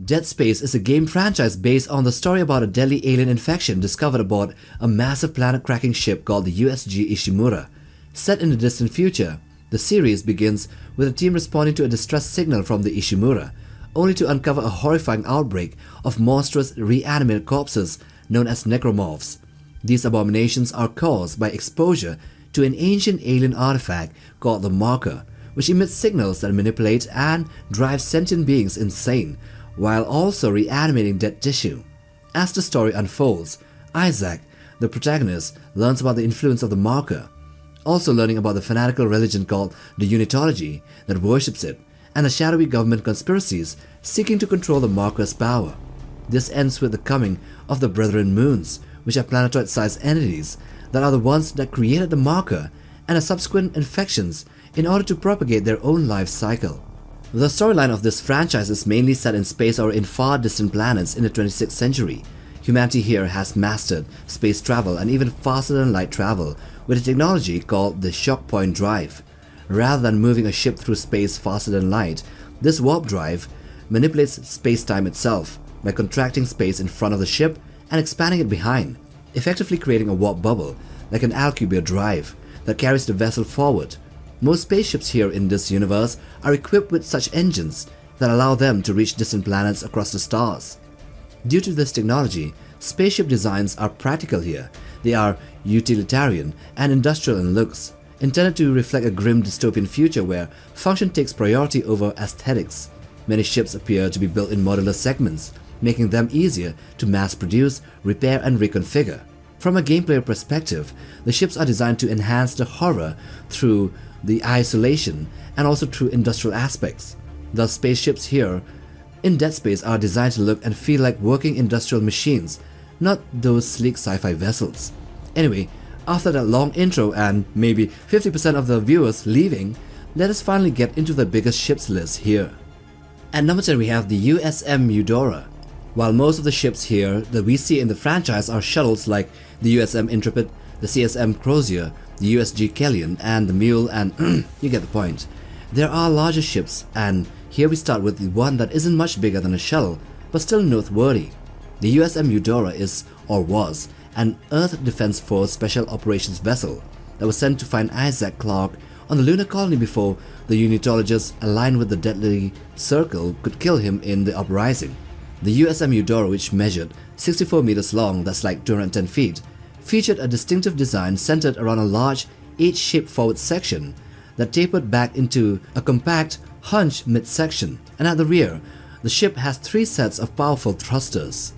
Dead Space is a game franchise based on the story about a deadly alien infection discovered aboard a massive planet-cracking ship called the USG Ishimura. Set in the distant future, the series begins with a team responding to a distress signal from the Ishimura, only to uncover a horrifying outbreak of monstrous reanimated corpses known as Necromorphs. These abominations are caused by exposure to an ancient alien artifact called the Marker, which emits signals that manipulate and drive sentient beings insane, while also reanimating dead tissue. As the story unfolds, Isaac, the protagonist, learns about the influence of the Marker, also learning about the fanatical religion called the Unitology that worships it, and the shadowy government conspiracies seeking to control the Marker's power. This ends with the coming of the Brethren Moons, which are planetoid-sized entities that are the ones that created the Marker and the subsequent infections in order to propagate their own life cycle. The storyline of this franchise is mainly set in space or in far distant planets in the 26th century. Humanity here has mastered space travel and even faster than light travel with a technology called the shock point drive. Rather than moving a ship through space faster than light, this warp drive manipulates space-time itself by contracting space in front of the ship and expanding it behind, effectively creating a warp bubble like an Alcubierre drive that carries the vessel forward. Most spaceships here in this universe are equipped with such engines that allow them to reach distant planets across the stars. Due to this technology, spaceship designs are practical here. They are utilitarian and industrial in looks, intended to reflect a grim dystopian future where function takes priority over aesthetics. Many ships appear to be built in modular segments, making them easier to mass produce, repair and reconfigure. From a gameplay perspective, the ships are designed to enhance the horror through the isolation and also through industrial aspects. The spaceships here in Dead Space are designed to look and feel like working industrial machines, not those sleek sci-fi vessels. Anyway, after that long intro and maybe 50% of the viewers leaving, let us finally get into the biggest ships list here. At number 10 we have the USM Udora. While most of the ships here that we see in the franchise are shuttles like the USM Intrepid, the CSM Crozier, the USG Kellion and the Mule and you get the point. There are larger ships and here we start with the one that isn't much bigger than a shuttle but still noteworthy. The USM Udora is, or was, an Earth Defense Force Special Operations vessel that was sent to find Isaac Clarke on the lunar colony before the Unitologists aligned with the deadly circle could kill him in the uprising. The USM Udora, which measured 64 meters long, that's like 210 feet, featured a distinctive design centered around a large H-shaped forward section that tapered back into a compact hunch midsection, and at the rear, the ship has 3 sets of powerful thrusters.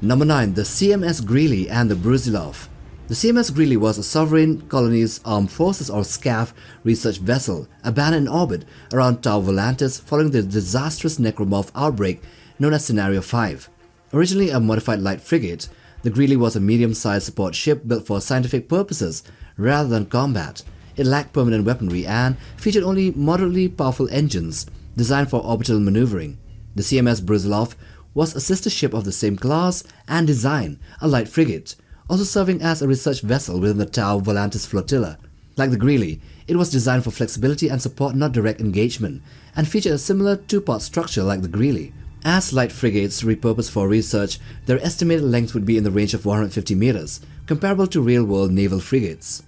Number 9. The CMS Gley and Bruelof. The CMS Gley was a sovereign colony's armed forces or SCAF research vessel abandoned in orbit around Tau Volantis following the disastrous Necromorph outbreak known as Scenario 5. Originally a modified light frigate, the Gley was a medium-sized support ship built for scientific purposes rather than combat. It lacked permanent weaponry and featured only moderately powerful engines designed for orbital maneuvering. The CMS Bruelof was a sister ship of the same class and design, a light frigate, also serving as a research vessel within the Tau Volantis flotilla. Like the Gley, it was designed for flexibility and support not direct engagement, and featured a similar 2-part structure like the Gley. As light frigates repurposed for research, their estimated length would be in the range of 150 meters, comparable to real-world naval frigates.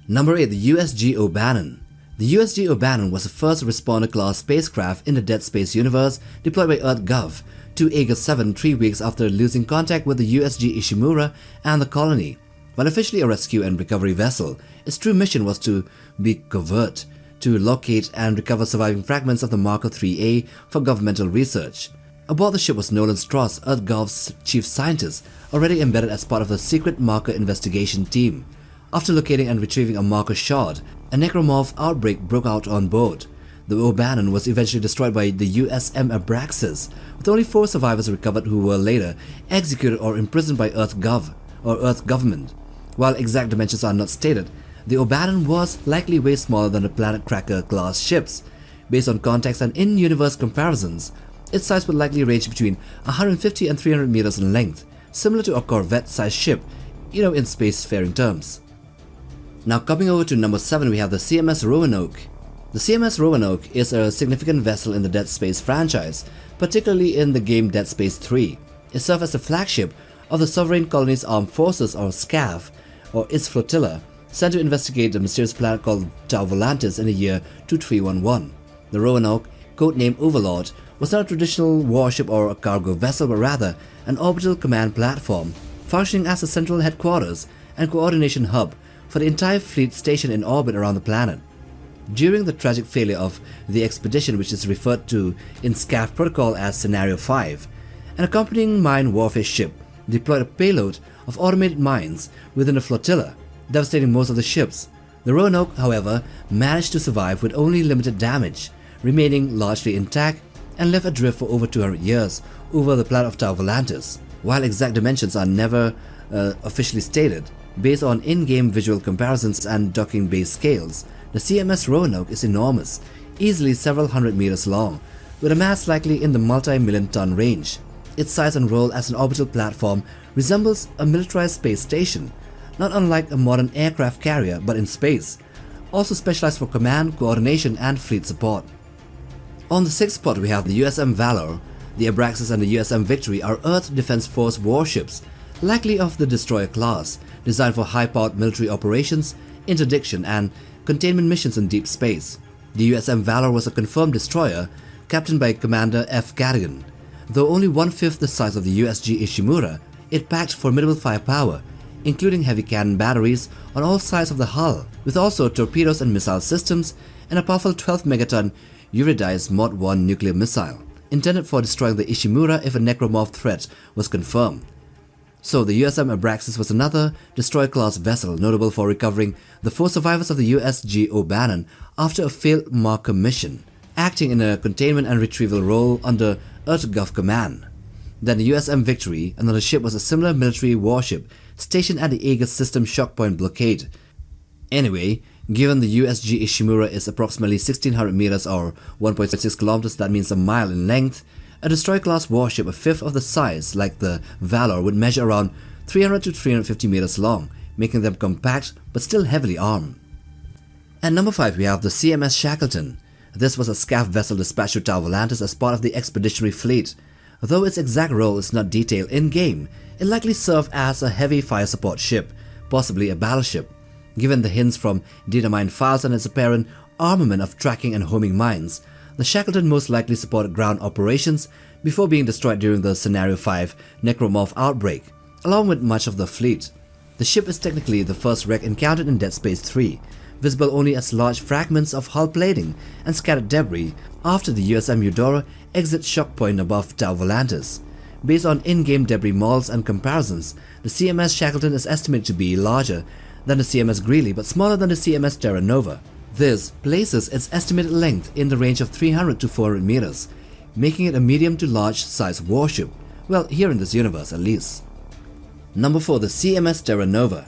Number 8. The USG Oannon. The USG Oannon was the first responder-class spacecraft in the Dead Space universe deployed by EarthGov to Aegis 7 3 weeks after losing contact with the USG Ishimura and the colony. While officially a rescue and recovery vessel, its true mission was to be covert, to locate and recover surviving fragments of the Marker 3A for governmental research. Aboard the ship was Nolan Stross, EarthGov's chief scientist, already embedded as part of the secret Marker investigation team. After locating and retrieving a Marker shard, a Necromorph outbreak broke out on board. The Oannon was eventually destroyed by the USM Abraxas, with only 4 survivors recovered who were later executed or imprisoned by EarthGov, or Earth government. While exact dimensions are not stated, the Oannon was likely way smaller than the Planet Cracker class ships. Based on context and in-universe comparisons, its size would likely range between 150 and 300 meters in length, similar to a Corvette-sized ship, in spacefaring terms. Now coming over to number 7 we have the CMS Rowan Oak. The CMS Rowan Oak is a significant vessel in the Dead Space franchise, particularly in the game Dead Space 3. It served as the flagship of the Sovereign Colony's Armed Forces, or SCAF, or its flotilla, sent to investigate the mysterious planet called Tau Volantis in the year 2311. The Rowan Oak, codenamed Overlord, was not a traditional warship or a cargo vessel, but rather an orbital command platform, functioning as a central headquarters and coordination hub for the entire fleet stationed in orbit around the planet. During the tragic failure of the expedition, which is referred to in SCAF protocol as Scenario 5, an accompanying mine warfare ship deployed a payload of automated mines within the flotilla, devastating most of the ships. The Rowan Oak, however, managed to survive with only limited damage, remaining largely intact and left adrift for over 200 years over the planet of Tau Volantis. While exact dimensions are never officially stated, based on in-game visual comparisons and docking-based scales, the CMS Rowan Oak is enormous, easily several hundred meters long, with a mass likely in the multi-million ton range. Its size and role as an orbital platform resembles a militarized space station, not unlike a modern aircraft carrier but in space, also specialized for command, coordination and fleet support. On the 6th spot we have the USM Valor. The Abraxas and the USM Victory are Earth Defense Force warships, likely of the destroyer class, designed for high-powered military operations, interdiction and containment missions in deep space. The USM Valor was a confirmed destroyer, captained by Commander F. Cadigan. Though only one-fifth the size of the USG Ishimura, it packed formidable firepower, including heavy cannon batteries on all sides of the hull, with also torpedoes and missile systems, and a powerful 12-megaton Eurydice Mod 1 nuclear missile, intended for destroying the Ishimura if a Necromorph threat was confirmed. So the USM Abraxas was another destroyer-class vessel notable for recovering the 4 survivors of the USG Oannon after a failed marker mission, acting in a containment and retrieval role under Earth-Gov command. Then the USM Victory, another ship, was a similar military warship stationed at the Aegis System Shock Point blockade. Anyway, given the USG Ishimura is approximately 1600 meters or 1.6 kilometers, that means a mile in length, a destroyer-class warship a fifth of the size, like the Valor, would measure around 300 to 350 meters long, making them compact but still heavily armed. At number 5 we have the CMS Shackleton. This was a SCAF vessel dispatched to Tau Volantis as part of the expeditionary fleet. Though its exact role is not detailed in-game, it likely served as a heavy fire support ship, possibly a battleship. Given the hints from data mine files and its apparent armament of tracking and homing mines, the Shackleton most likely supported ground operations before being destroyed during the Scenario 5 Necromorph outbreak, along with much of the fleet. The ship is technically the first wreck encountered in Dead Space 3, visible only as large fragments of hull plating and scattered debris after the USM Udora exits shock point above Tau Volantis. Based on in-game debris models and comparisons, the CMS Shackleton is estimated to be larger than the CMS Gley but smaller than the CMS Teranova. This places its estimated length in the range of 300 to 400 meters, making it a medium to large size warship, well, here in this universe at least. Number 4. The CMS Teranova.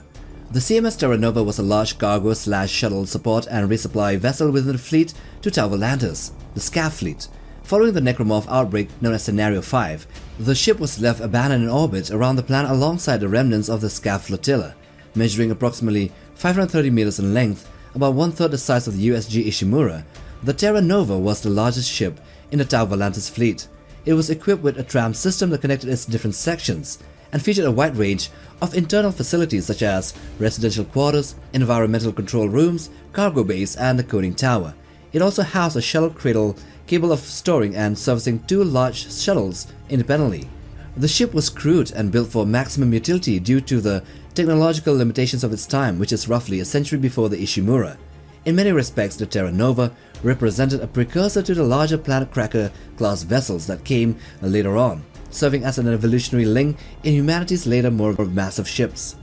The CMS Teranova was a large cargo/shuttle support and resupply vessel within the fleet to Tau Volantis, the SCAF fleet. Following the Necromorph outbreak known as Scenario 5, the ship was left abandoned in orbit around the planet alongside the remnants of the SCAF flotilla, measuring approximately 530 meters in length, about one-third the size of the USG Ishimura. The Teranova was the largest ship in the Tau Volantis fleet. It was equipped with a tram system that connected its different sections, and featured a wide range of internal facilities such as residential quarters, environmental control rooms, cargo bays, and the coding tower. It also housed a shuttle cradle capable of storing and servicing 2 large shuttles independently. The ship was crewed and built for maximum utility due to the technological limitations of its time, which is roughly a century before the Ishimura. In many respects, the Teranova represented a precursor to the larger Planet Cracker class vessels that came later on, serving as an evolutionary link in humanity's later more massive ships.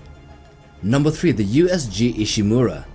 Number 3. The USG Ishimura.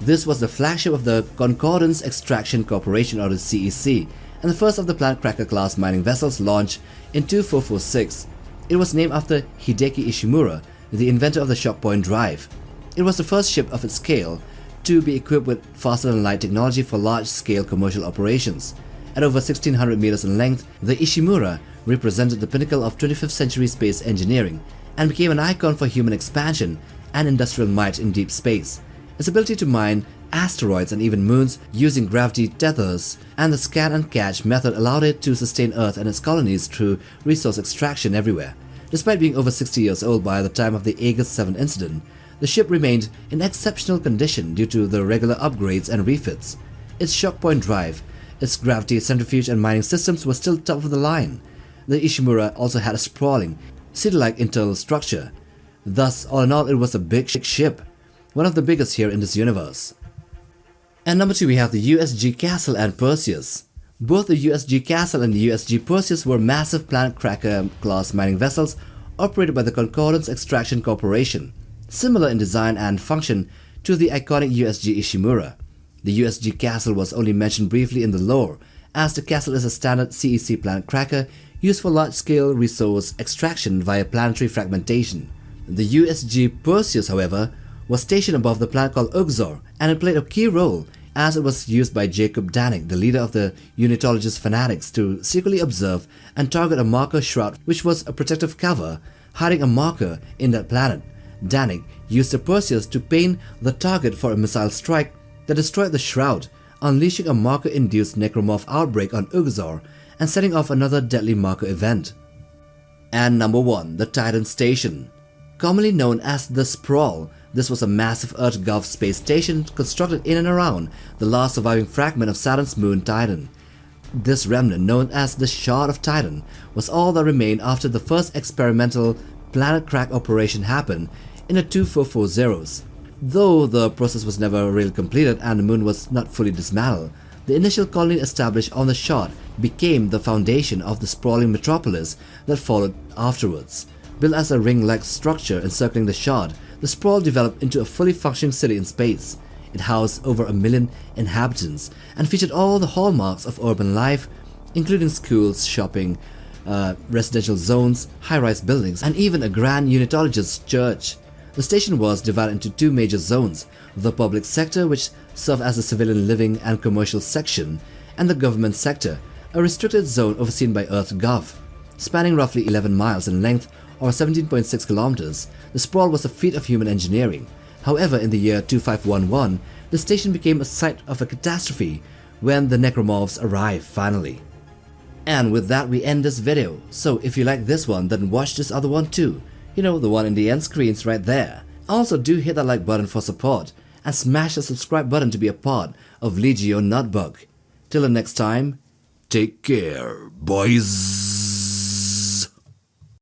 This was the flagship of the Concordance Extraction Corporation, or the CEC, and the first of the Planet Cracker class mining vessels launched in 2446. It was named after Hideki Ishimura, the inventor of the shock point drive. It was the first ship of its scale to be equipped with faster-than-light technology for large-scale commercial operations. At over 1600 meters in length, the Ishimura represented the pinnacle of 25th century space engineering and became an icon for human expansion and industrial might in deep space. Its ability to mine asteroids and even moons using gravity tethers, and the scan and catch method allowed it to sustain Earth and its colonies through resource extraction everywhere. Despite being over 60 years old by the time of the Aegis 7 incident, the ship remained in exceptional condition due to the regular upgrades and refits. Its shock point drive, its gravity centrifuge and mining systems were still top of the line. The Ishimura also had a sprawling, city-like internal structure. Thus, all in all, it was a big ship, one of the biggest here in this universe. And number 2, we have the USG Castle and Perseus. Both the USG Castle and the USG Perseus were massive Planet Cracker class mining vessels operated by the Concordance Extraction Corporation, similar in design and function to the iconic USG Ishimura. The USG Castle was only mentioned briefly in the lore, as the Castle is a standard CEC planet cracker used for large-scale resource extraction via planetary fragmentation. The USG Perseus, however, was stationed above the planet called Uxor, and it played a key role as it was used by Jacob Danik, the leader of the Unitologist fanatics, to secretly observe and target a marker shroud, which was a protective cover hiding a marker in that planet. Danik used the Perseus to paint the target for a missile strike that destroyed the shroud, unleashing a marker-induced necromorph outbreak on Uxor and setting off another deadly marker event. And number 1, the Titan Station. Commonly known as the Sprawl, this was a massive Earth Gulf space station constructed in and around the last surviving fragment of Saturn's moon Titan. This remnant, known as the Shard of Titan, was all that remained after the first experimental planet crack operation happened in the 2440s. Though the process was never really completed and the moon was not fully dismantled, the initial colony established on the Shard became the foundation of the sprawling metropolis that followed afterwards. Built as a ring-like structure encircling the Shard, the Sprawl developed into a fully functioning city in space. It housed over 1 million inhabitants and featured all the hallmarks of urban life, including schools, shopping, residential zones, high-rise buildings, and even a grand Unitologist church. The station was divided into 2 major zones: the public sector, which served as the civilian living and commercial section, and the government sector, a restricted zone overseen by EarthGov. Spanning roughly 11 miles in length or 17.6 kilometers, the Sprawl was a feat of human engineering. However, in the year 2511, the station became a site of a catastrophe when the Necromorphs arrived finally. And with that, we end this video. So if you like this one, then watch this other one too. You know, the one in the end screens right there. Also, do hit that like button for support and smash the subscribe button to be a part of Legio Nutbug. Till the next time, take care, boys.